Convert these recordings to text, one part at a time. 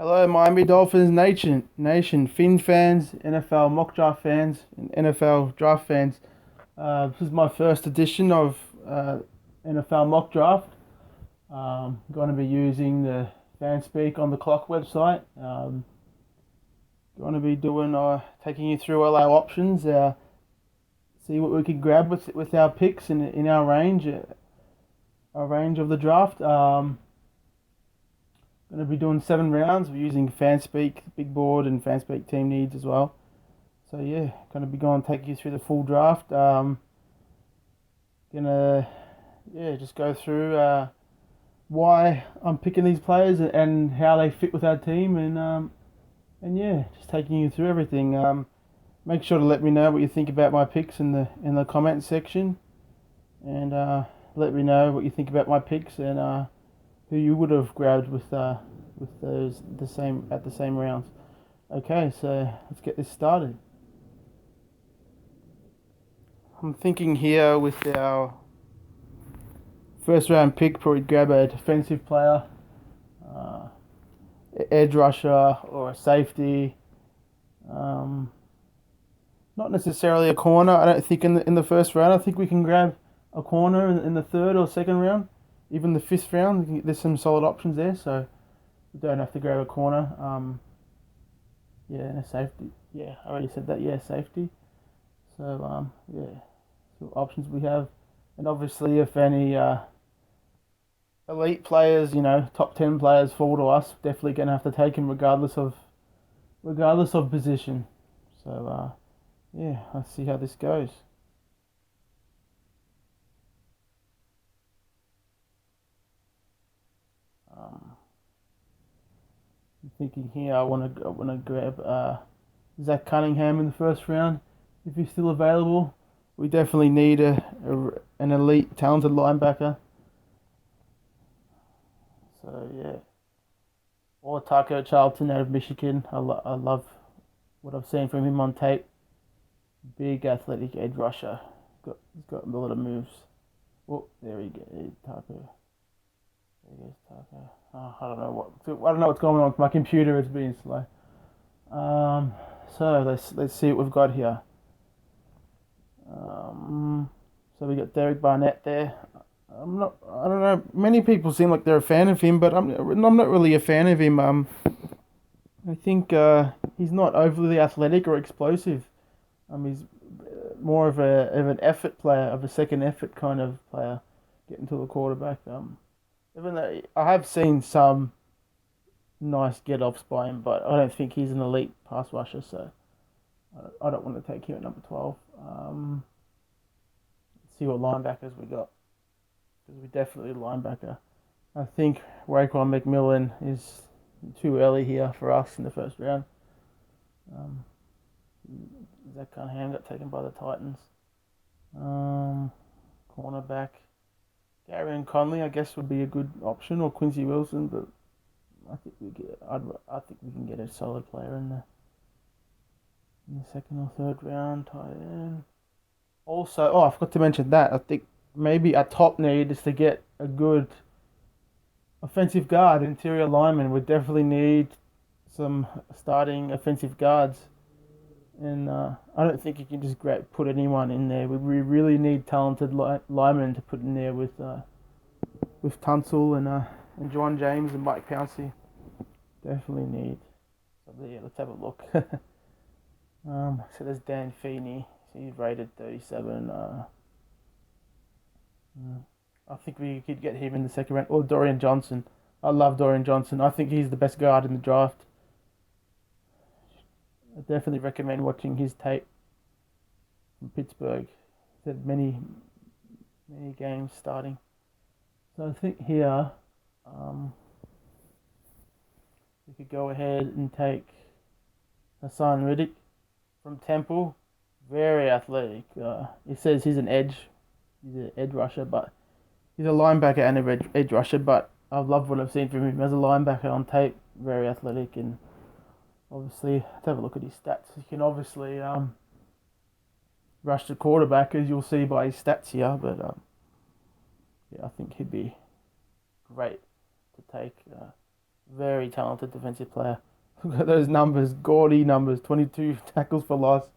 Hello, Miami Dolphins nation, Fin fans, NFL mock draft fans, and NFL draft fans. This is my first edition of NFL mock draft. Going to be using the FanSpeak on the Clock website. Going to be doing taking you through all our options. See what we can grab with our picks in our range of the draft. Going to be doing 7 rounds. We're using FanSpeak, Big Board, and FanSpeak Team Needs as well. So yeah, going to be going to take you through the full draft. Gonna just go through why I'm picking these players and how they fit with our team, and yeah, just taking you through everything. Make sure to let me know what you think about my picks in the comment section, and let me know what you think about my picks and who you would have grabbed with those the same rounds. Okay, so let's get this started. I'm thinking here with our first round pick, probably grab a defensive player, uh, edge rusher or a safety. Um, Not necessarily a corner. I don't think in the first round. I think we can grab a corner in the third or second round, even the fifth round. There's some solid options there, so we don't have to grab a corner. Yeah, and a safety. Yeah, I already said that. Yeah, safety. So yeah, so options we have, and obviously if any elite players, top 10 players fall to us, definitely gonna have to take him regardless of position. So yeah, let's see how this goes. Um, I'm thinking here, I wanna grab Zach Cunningham in the first round if he's still available. We definitely need an elite, talented linebacker. So yeah, or Taco Charlton out of Michigan. I love what I've seen from him on tape. Big athletic edge rusher. He's got a lot of moves. Oh, there he goes, Taco. There goes Taco. Oh, I don't know what's going on with my computer. It's being slow. Um, so let's see what we've got here. Um, so we got Derek Barnett there. I don't know. Many people seem like they're a fan of him, but I'm not really a fan of him. I think he's not overly athletic or explosive. He's more of an effort player, of a second effort kind of player, getting to the quarterback. Even though I have seen some nice get offs by him, but I don't think he's an elite pass rusher, so I don't want to take him at number 12. Let's see what linebackers we got, because we definitely linebacker. I think Raekwon McMillan is too early here for us in the first round. Um, Zach Cunningham got taken by the Titans. Um, Cornerback. Gary Conley, I guess, would be a good option, or Quincy Wilson, but I think we can get a solid player in the second or third round. Tight end. Also, I forgot to mention that. I think maybe a top need is to get a good offensive guard, interior lineman. We definitely need some starting offensive guards, and I don't think you can just put anyone in there. We really need talented linemen to put in there with Tunsil and John James and Mike Pouncey. Definitely need. So yeah, let's have a look. So there's Dan Feeney. He's rated 37. I think we could get him in the second round. Or Dorian Johnson. I love Dorian Johnson. I think he's the best guard in the draft. I definitely recommend watching his tape from Pittsburgh. He's had many games starting. So I think here we could go ahead and take Hassan Riddick from Temple. Very athletic. It says he's an edge. He's an edge rusher, but he's a linebacker and a edge rusher. But I love what I've seen from him as a linebacker on tape. Very athletic, and obviously, let's have a look at his stats. He can obviously rush the quarterback, as you'll see by his stats here. But yeah, I think he'd be great to take Very talented defensive player. Look at those numbers, gaudy numbers: 22 tackles for loss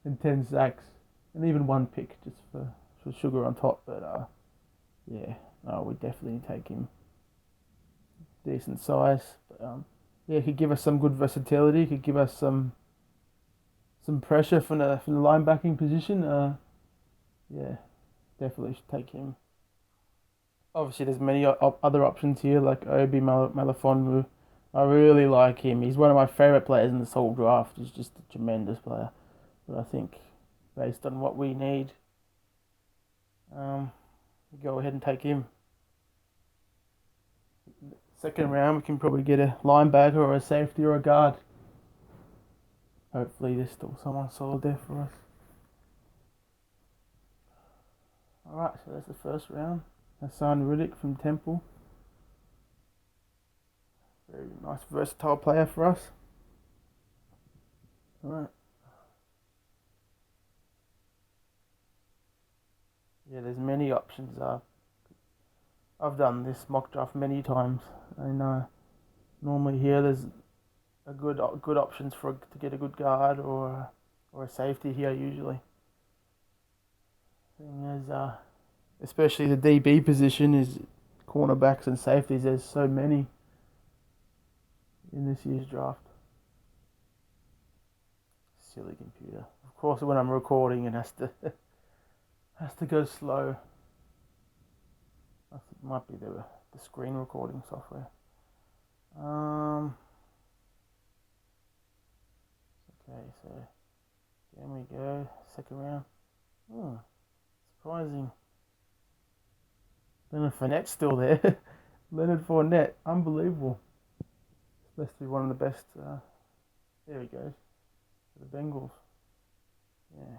and 10 sacks, and even one pick just for sugar on top. But yeah, no, we definitely take him. Decent size. But, yeah, he could give us some good versatility. He could give us some pressure from the linebacking position. Yeah, definitely should take him. Obviously, there's many other options here, like Obi Melifonwu. I really like him. He's one of my favourite players in this whole draft. He's just a tremendous player. But I think, based on what we need, um, we go ahead and take him. Second round, we can probably get a linebacker or a safety or a guard. Hopefully, there's still someone solid there for us. Alright, so that's the first round. Hassan Riddick from Temple. Very nice, versatile player for us. Alright. Yeah, there's many options. I've done this mock draft many times, and normally here there's a good options to get a good guard or a safety here usually. Thing is, especially the DB position is cornerbacks and safeties. There's so many in this year's draft. Silly computer. Of course, when I'm recording, it has to has to go slow. I think it might be the screen recording software. Okay, so there we go. Second round. Oh, surprising. Leonard Fournette's still there. Leonard Fournette, unbelievable. Supposed to be one of the best. There he goes. For the Bengals. Yeah.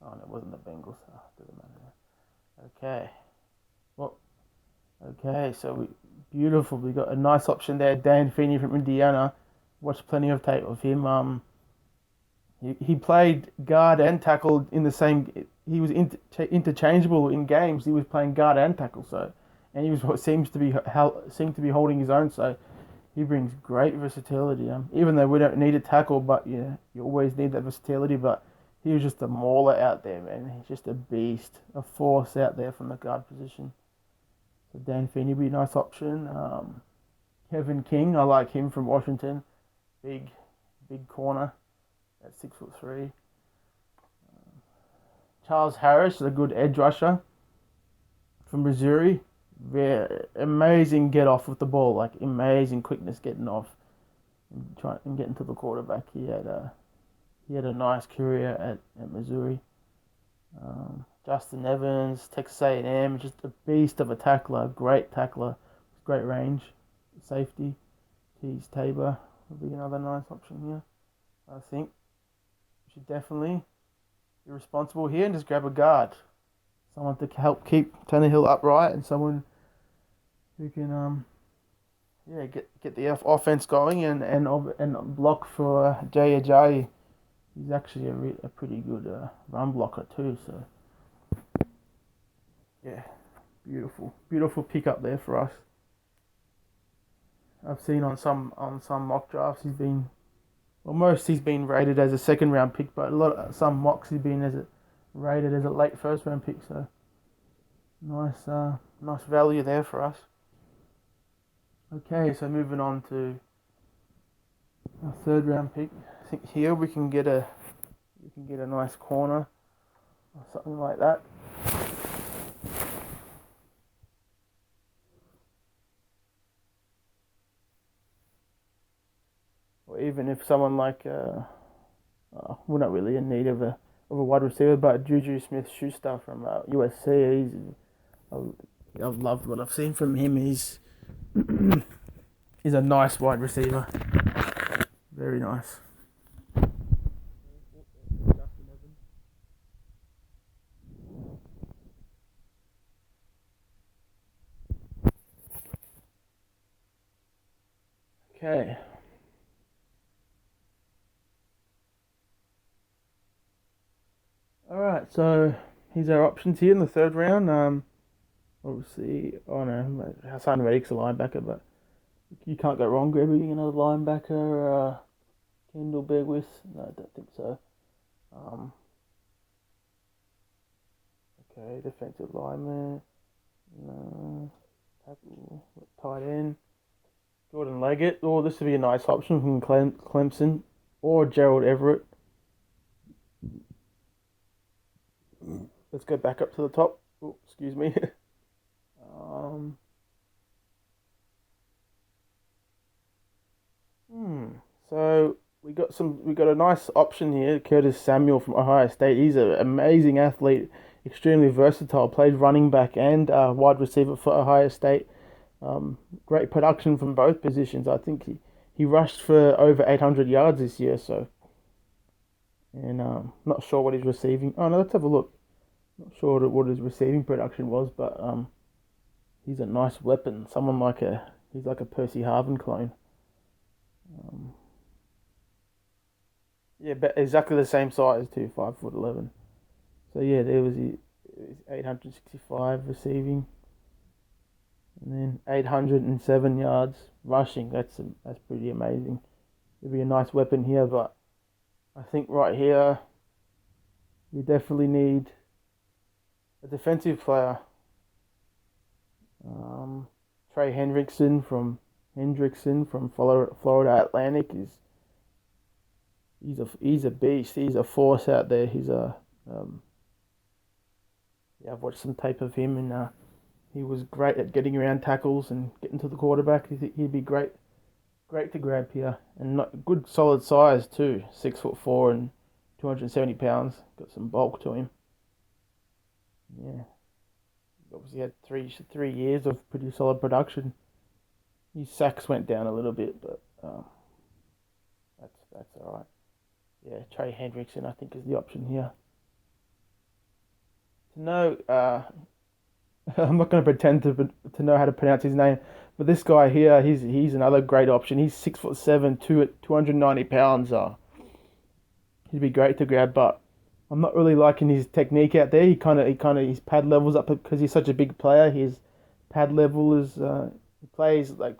Oh, no, it wasn't the Bengals. Oh, doesn't matter. Okay. Well, okay, so beautiful. We got a nice option there. Dan Feeney from Indiana. Watched plenty of tape of him. He played guard and tackle in the same. He was interchangeable in games. He was playing guard and tackle. So, and he was what seems to be holding his own. So, he brings great versatility. Even though we don't need a tackle, but yeah, you always need that versatility. But he was just a mauler out there, man. He's just a beast, a force out there from the guard position. So Dan Feeney would be a nice option. Kevin King, I like him from Washington. Big corner at 6'3". Charles Harris is a good edge rusher from Missouri. Very amazing get off with the ball, like amazing quickness getting off and getting to the quarterback. He had a nice career at Missouri. Justin Evans, Texas A&M, just a beast of a tackler, great tackler, great range, safety. Tease Tabor would be another nice option here. I think we should definitely be responsible here and just grab a guard, someone to help keep Tannehill upright, and someone who can get the offense going and block for Jay Ajayi. He's actually a pretty good run blocker too. So yeah, beautiful pick up there for us. I've seen on some mock drafts he's been rated as a second round pick, but some mocks he's been rated as a late first round pick. So nice value there for us. Okay, so moving on to our third round pick. I think here we can get a nice corner or something like that. Or even if someone like we're not really in need of a wide receiver, but Juju Smith-Schuster from USC. I've loved what I've seen from him. He's a nice wide receiver. Very nice. Okay. All right. So here's our options here in the third round. Obviously, oh no, Hassan Reddick's a linebacker, but you can't go wrong grabbing another linebacker. Kendall Begwith? No, I don't think so. Um, okay, defensive lineman. No, tackle, tight end. Jordan Leggett. Oh, this would be a nice option from Clemson or Gerald Everett. Let's go back up to the top. Oh, excuse me. um, hmm. So we got a nice option here. Curtis Samuel from Ohio State. He's an amazing athlete, extremely versatile. Plays running back and wide receiver for Ohio State. Um, Great production from both positions. I think he rushed for over 800 yards this year. So, and not sure what he's receiving. Oh no, let's have a look. Not sure what his receiving production was, but he's a nice weapon. He's like a Percy Harvin clone. Um, yeah, but exactly the same size too, 5'11". So yeah, there was he 865 receiving, and then 807 yards rushing. That's pretty amazing. It'd be a nice weapon here, but I think right here we definitely need a defensive player. Um, Trey Hendrickson from Florida Atlantic is he's a beast. He's a force out there. Um, yeah, I've watched some tape of him, and he was great at getting around tackles and getting to the quarterback. He'd be great to grab here, and not good solid size too. 6'4" and 270 pounds. Got some bulk to him. Yeah, obviously had three years of pretty solid production. His sacks went down a little bit, but that's all right. Yeah, Trey Hendrickson I think is the option here. To know, I'm not going to pretend to know how to pronounce his name, but this guy here, he's another great option. He's 6'7", 290 pounds. He'd be great to grab, but I'm not really liking his technique out there. He kind of his pad levels up because he's such a big player. His pad level is he plays like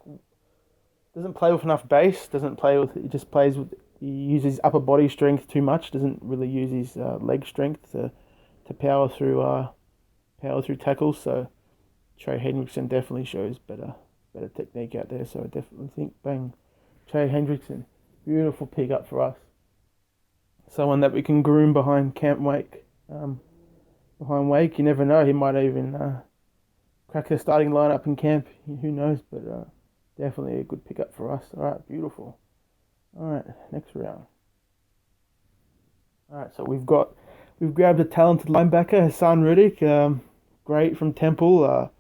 doesn't play with enough base. Doesn't play with he just plays with he uses upper body strength too much. Doesn't really use his leg strength to power through tackles. So Trey Hendrickson definitely shows better technique out there. So I definitely think bang, Trey Hendrickson, beautiful pick up for us. Someone that we can groom behind Camp Wake. Behind Wake, you never know. He might even crack the starting lineup in camp. Who knows? But definitely a good pickup for us. All right, beautiful. All right, next round. All right, so we've grabbed a talented linebacker, Hassan Reddick. Great from Temple.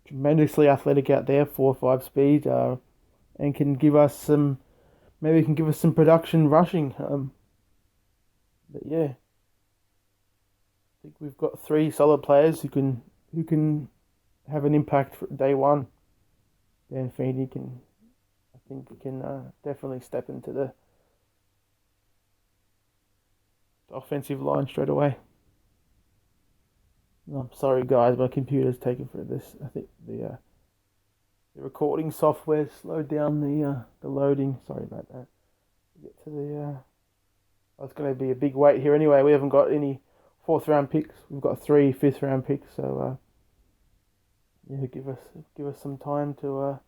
Tremendously athletic out there, 4.5 speed. And can give us some maybe can give us some production rushing. But yeah, I think we've got three solid players who can have an impact for day one. Dan Feeney can, I think, can definitely step into the offensive line straight away. I'm sorry, guys, my computer's taking for this. I think the recording software slowed down the loading. Sorry about that. Get to the oh, it's going to be a big wait here anyway. We haven't got any fourth round picks. We've got three fifth round picks. So yeah, give us some time to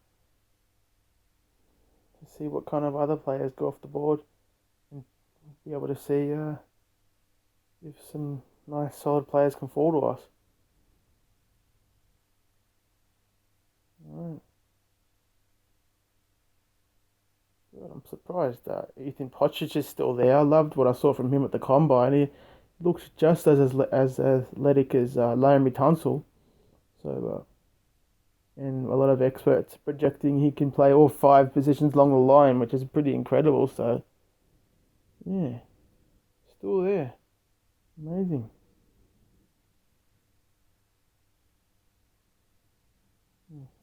see what kind of other players go off the board and be able to see if some nice solid players can fall to us. All right. Good. I'm surprised Ethan Potchich is still there. I loved what I saw from him at the combine. He looks just as athletic as Laramie Tunsil. So, and a lot of experts projecting he can play all five positions along the line, which is pretty incredible. So, yeah, still there. Amazing.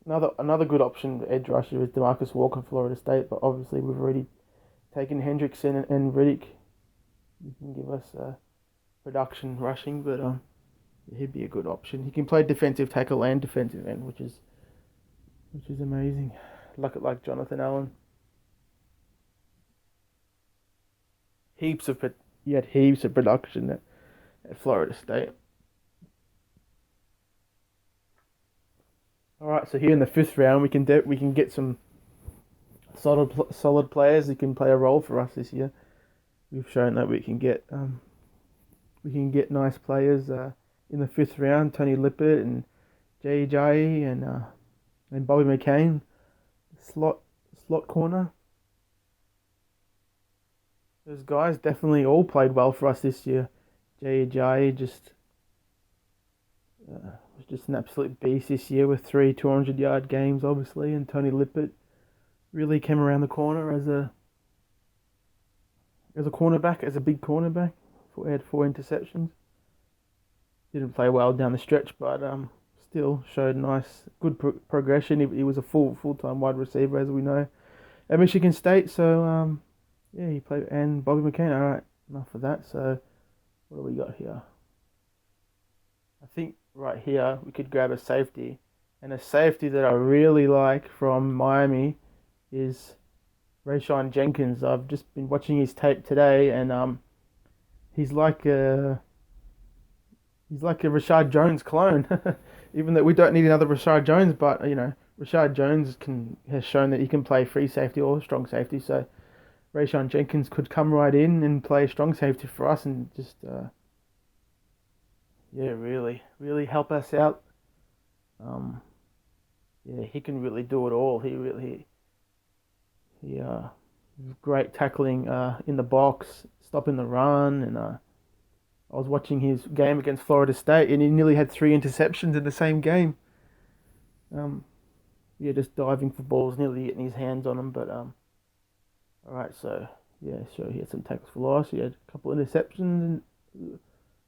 Another good option, edge rusher, is Demarcus Walker, Florida State. But obviously, we've already taken Hendrickson and Riddick. You can give us production rushing, but He'd be a good option. He can play defensive tackle and defensive end, which is amazing. Like Jonathan Allen. Heaps of He had heaps of production at Florida State. All right, so here in the fifth round, we can get some solid players who can play a role for us this year. We've shown that we can get nice players in the fifth round. Tony Lippett and Jay and Bobby McCain, slot slot corner. Those guys definitely all played well for us this year. Jay was just an absolute beast this year with three 200-yard games, obviously, and Tony Lippett really came around the corner as a cornerback, as a big cornerback. Had four interceptions. Didn't play well down the stretch, but still showed nice, good progression. He was a full time wide receiver, as we know, at Michigan State. So yeah, he played, and Bobby McCain. All right, enough of that. So what do we got here? I think right here we could grab a safety, and a safety that I really like from Miami is Rayshawn Jenkins. I've just been watching his tape today, and he's like a Rashad Jones clone. Even though we don't need another Rashad Jones, but Rashad Jones has shown that he can play free safety or strong safety. So Rayshawn Jenkins could come right in and play strong safety for us, and just yeah, really help us out. Um, yeah, he can really do it all. He great tackling in the box, stopping the run, and I was watching his game against Florida State, and he nearly had three interceptions in the same game. Um, yeah, just diving for balls, nearly getting his hands on them. But all right, so yeah, sure, he had some tackles for loss. He had a couple of interceptions and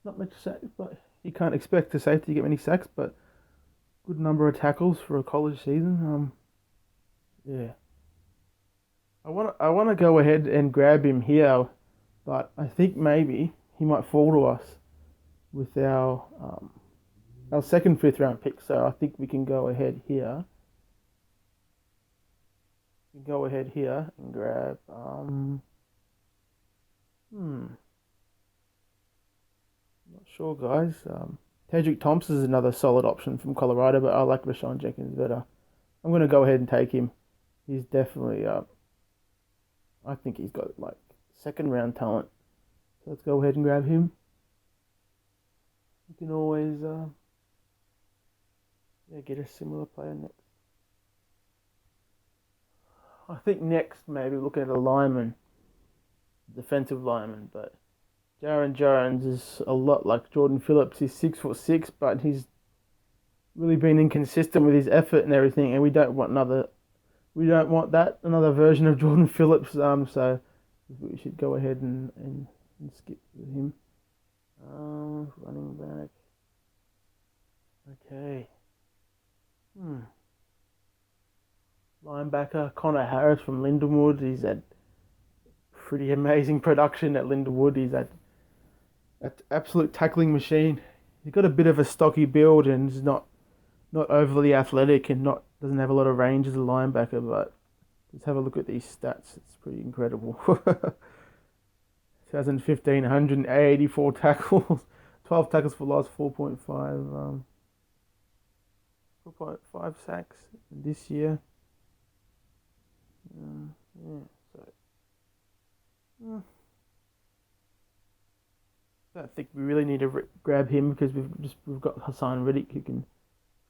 not much sacks, but you can't expect a safety to get many sacks. But good number of tackles for a college season. Yeah, I wanna go ahead and grab him here, but I think maybe he might fall to us with our second fifth round pick. So I think we can go ahead here. We can go ahead here and grab not sure, guys. Tedrick Thompson is another solid option from Colorado, but I like Rashawn Jenkins better. I'm gonna go ahead and take him. He's definitely I think he's got like second round talent. So let's go ahead and grab him. You can always yeah, get a similar player next. I think next maybe looking at a lineman, defensive lineman, but Jaron Jones is a lot like Jordan Phillips. He's 6'6", but he's really been inconsistent with his effort and everything, and we don't want that another version of Jordan Phillips. So we should go ahead and skip with him. Running back. Okay. Linebacker Connor Harris from Lindenwood. He's had pretty amazing production at Lindenwood. He's had an absolute tackling machine. He's got a bit of a stocky build and is not overly athletic and not doesn't have a lot of range as a linebacker, but just have a look at these stats. It's pretty incredible. 2015, 184 tackles, 12 tackles for loss, 4.5 sacks this year. Yeah, so I don't think we really need to grab him because we've got Hassan Reddick who can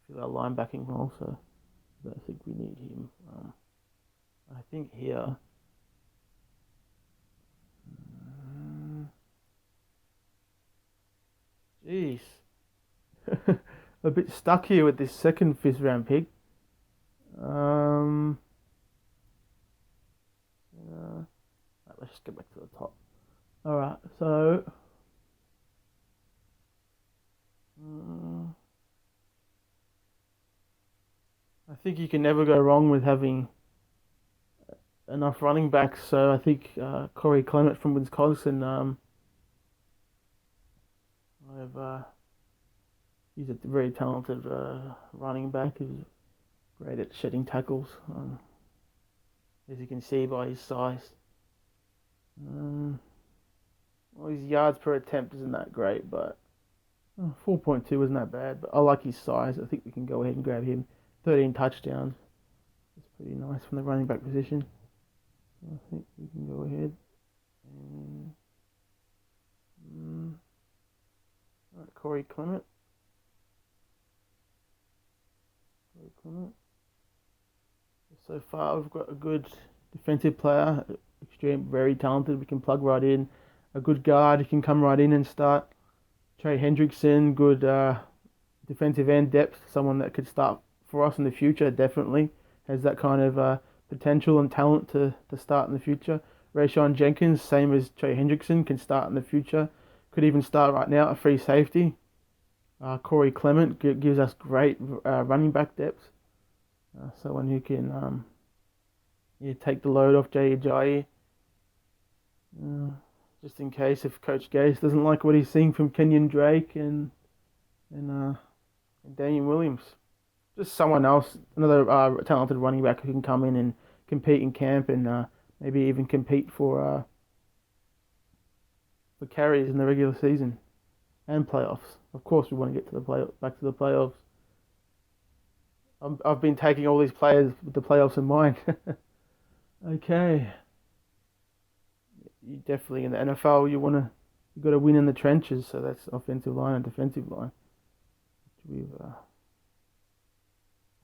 fill our linebacking role. So I don't think we need him. I think here. Jeez. A bit stuck here with this second fifth round pick. Um, let's just get back to the top. All right, so I think you can never go wrong with having enough running backs. So I think Corey Clement from Wisconsin. I've He's a very talented running back who's great at shedding tackles, as you can see by his size. Um, well, his yards per attempt isn't that great, but 4.2 isn't that bad. But I like his size. I think we can go ahead and grab him. 13 touchdowns. It's pretty nice from the running back position. So I think we can go ahead and all right, Corey Clement. Corey Clement. So far, we've got a good defensive player, extreme, very talented. We can plug right in. A good guard who can come right in and start. Trey Hendrickson, good defensive end depth, someone that could start for us in the future. Definitely has that kind of potential and talent to start in the future. Rayshawn Jenkins, same as Trey Hendrickson, can start in the future. Could even start right now at free safety. Corey Clement gives us great running back depth. Someone who can take the load off Jay Ajayi. Just in case if Coach Gase doesn't like what he's seeing from Kenyon Drake and Damian Williams. Just someone else, another talented running back who can come in and compete in camp and maybe even compete for carries in the regular season and playoffs. Of course, we want to get to back to the playoffs. I've been taking all these players with the playoffs in mind. Okay, you definitely in the NFL you got to win in the trenches. So that's offensive line and defensive line, which we've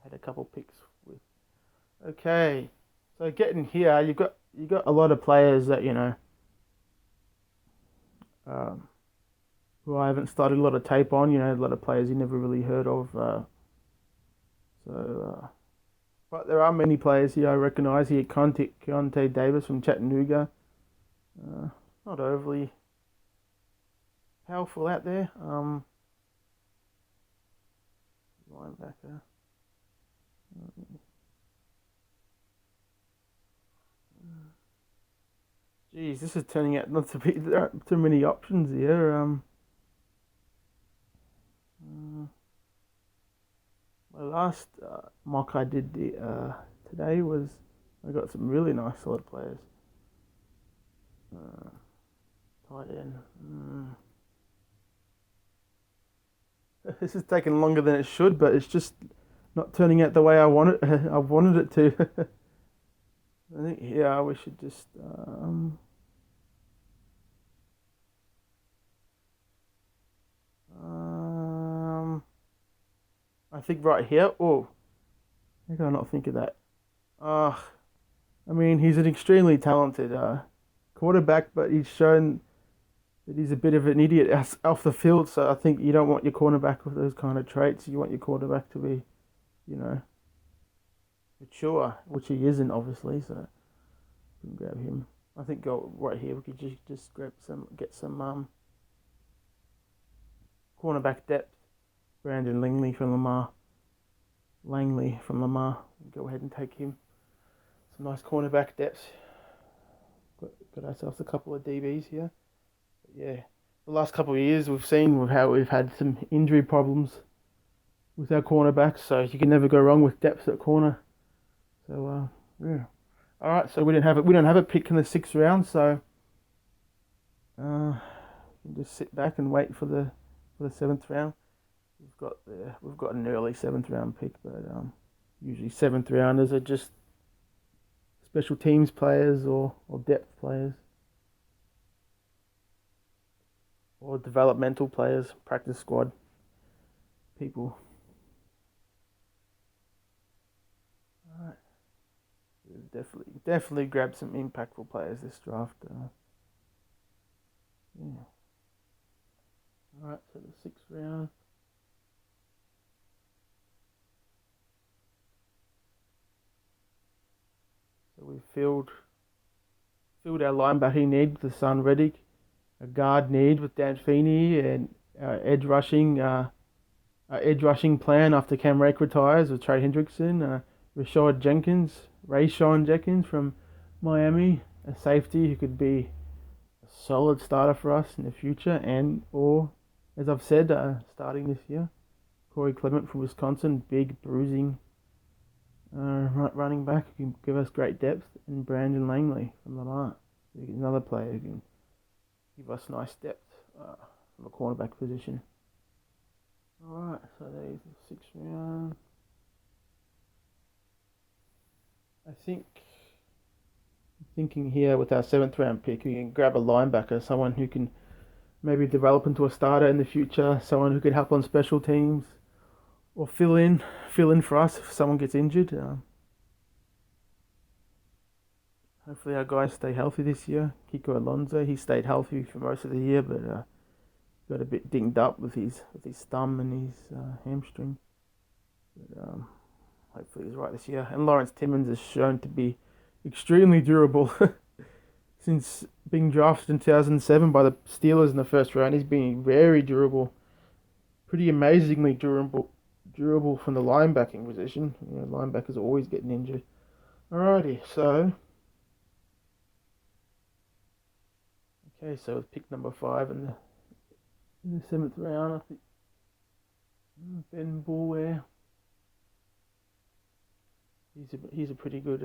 had a couple picks with. Okay, so getting here, you got a lot of players that um, who I haven't started a lot of tape on. A lot of players you never really heard of. So, but there are many players here I recognise here. Keontae Davis from Chattanooga. Uh, Not overly powerful out there. Linebacker. Geez, this is turning out not to be there aren't too many options here. Uh, my last mock I did today was I got some really nice solid players. Uh, Tight end. This is taking longer than it should, but it's just not turning out the way I wanted. I wanted it to. I think yeah, we should just um I think right here. Oh, how can I not think of that? Uh I mean he's an extremely talented quarterback, but he's shown that he's a bit of an idiot off the field. So I think you don't want your cornerback with those kind of traits. You want your quarterback to be, you know, mature, which he isn't obviously. So we can grab him. I think go right here. We could just grab get some cornerback depth. Brandon Langley from Lamar. Go ahead and take him. Some nice cornerback depth. Got ourselves a couple of DBs here. But yeah, the last couple of years we've seen how we've had some injury problems with our cornerbacks, so you can never go wrong with depth at corner. So yeah. All right, so we don't have a pick in the sixth round, so we can just sit back and wait for the seventh round. We've got an early seventh round pick, but usually seventh rounders are just special teams players or depth players or developmental players, practice squad people. All right, we've definitely grabbed some impactful players this draft. Yeah. All right, so the sixth round. So we've filled our linebacker need with the Son Reddick, a guard need with Dan Feeney, and edge rushing plan after Cam Rake retires with Trey Hendrickson, Rayshawn Jenkins from Miami, a safety who could be a solid starter for us in the future, and or as I've said, starting this year. Corey Clement from Wisconsin, big bruising running back who can give us great depth, and Brandon Langley from Lamar, another player who can give us nice depth from a cornerback position. Alright, so there's the 6th round. I think thinking here with our 7th round pick, we can grab a linebacker, someone who can maybe develop into a starter in the future, someone who could help on special teams or fill in for us if someone gets injured. Hopefully our guys stay healthy this year. Kiko Alonso, he stayed healthy for most of the year, but got a bit dinged up with his thumb and his hamstring. But hopefully he's right this year. And Lawrence Timmons is shown to be extremely durable. Since being drafted in 2007 by the Steelers in the 1st round, he's been very durable. Pretty amazingly durable from the linebacking position. Linebackers are always getting injured. Alrighty, so with pick number 5 in the 7th round, I think Ben Boulware. He's a pretty good.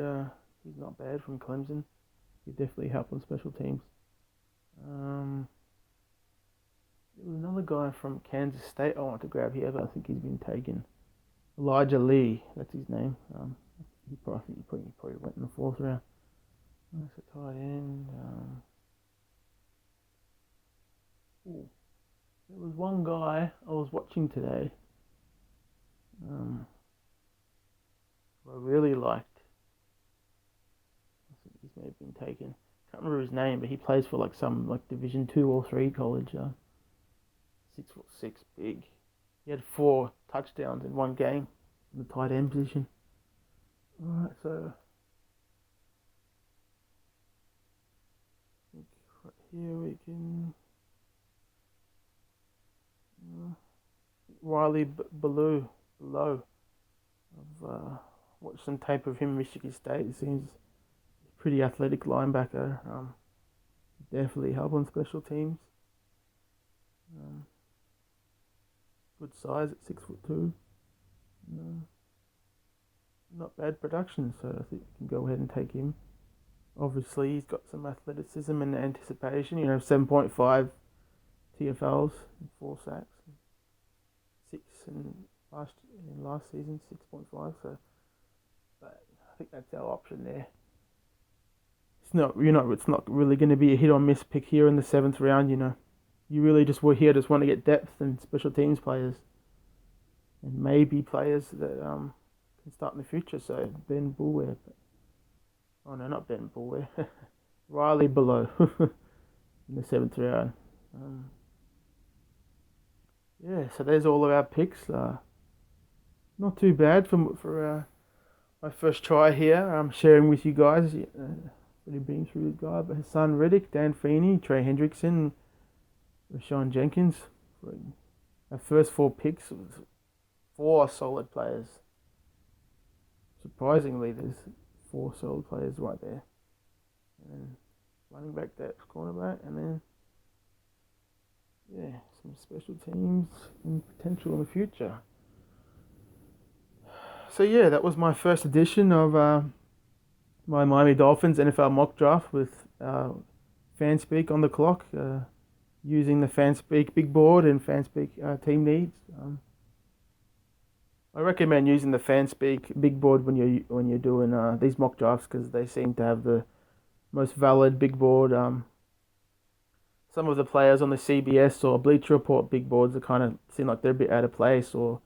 He's not bad from Clemson. He definitely help on special teams. There was another guy from Kansas State I want to grab here, but I think he's been taken. Elijah Lee, that's his name. He probably went in the 4th round. That's a tight end. There was one guy I was watching today. I really liked. I think he's may have been taken. Can't remember his name, but he plays for some Division 2 or 3 college. 6'6", big. He had 4 touchdowns in one game in the tight end position. Alright, so I think right here we can Riley Below. I've watched some tape of him in Michigan State. He seems a pretty athletic linebacker. Definitely help on special teams. Good size at 6'2". Not bad production, so I think we can go ahead and take him. Obviously, he's got some athleticism and anticipation. 7.5 TFLs and 4 sacks. 6 in last season, 6.5. So, but I think that's our option there. It's not really going to be a hit or miss pick here in the 7th round. You really just want to get depth and special teams players, and maybe players that can start in the future. So Ben Boulware, oh no, not Ben Boulware, Riley Below in the 7th round. So there's all of our picks. Not too bad for my first try here. I'm sharing with you guys. Really been through this guy, but Hassan Reddick, Dan Feeney, Trey Hendrickson, Rashawn Jenkins. Our first 4 picks was 4 solid players. Surprisingly, there's 4 solid players right there. And then running back, depth, cornerback, and then some special teams and potential in the future. So that was my first edition of my Miami Dolphins NFL mock draft with Fanspeak on the clock, using the Fanspeak big board and Fanspeak team needs. I recommend using the Fanspeak big board when you're doing these mock drafts, because they seem to have the most valid big board. Some of the players on the CBS or Bleacher Report big boards kind of seem like they're a bit out of place, or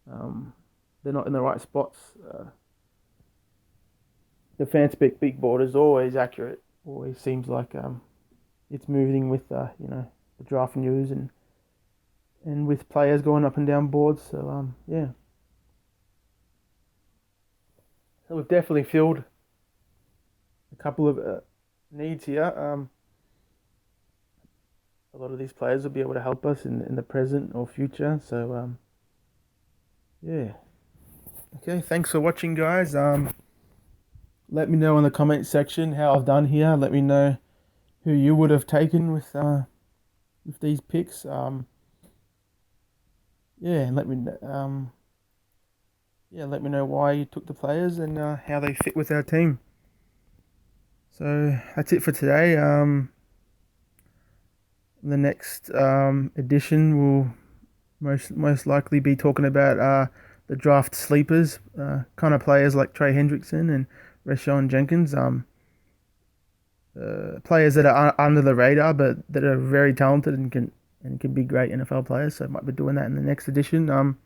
they're not in the right spots. The Fanspeak big board is always accurate. Always seems like it's moving with the draft news and with players going up and down boards. So So we've definitely filled a couple of needs here. A lot of these players will be able to help us in the present or future. So okay, thanks for watching, guys. Let me know in the comment section how I've done here. Let me know who you would have taken with these picks. yeah, and let me know why you took the players and how they fit with our team. So that's it for today. The next edition will most likely be talking about the draft sleepers, kind of players like Trey Hendrickson and Rashawn Jenkins. Players that are under the radar, but that are very talented and can be great NFL players. So I might be doing that in the next edition.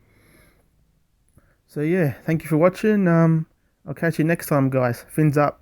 So yeah, thank you for watching. I'll catch you next time, guys. Fins up.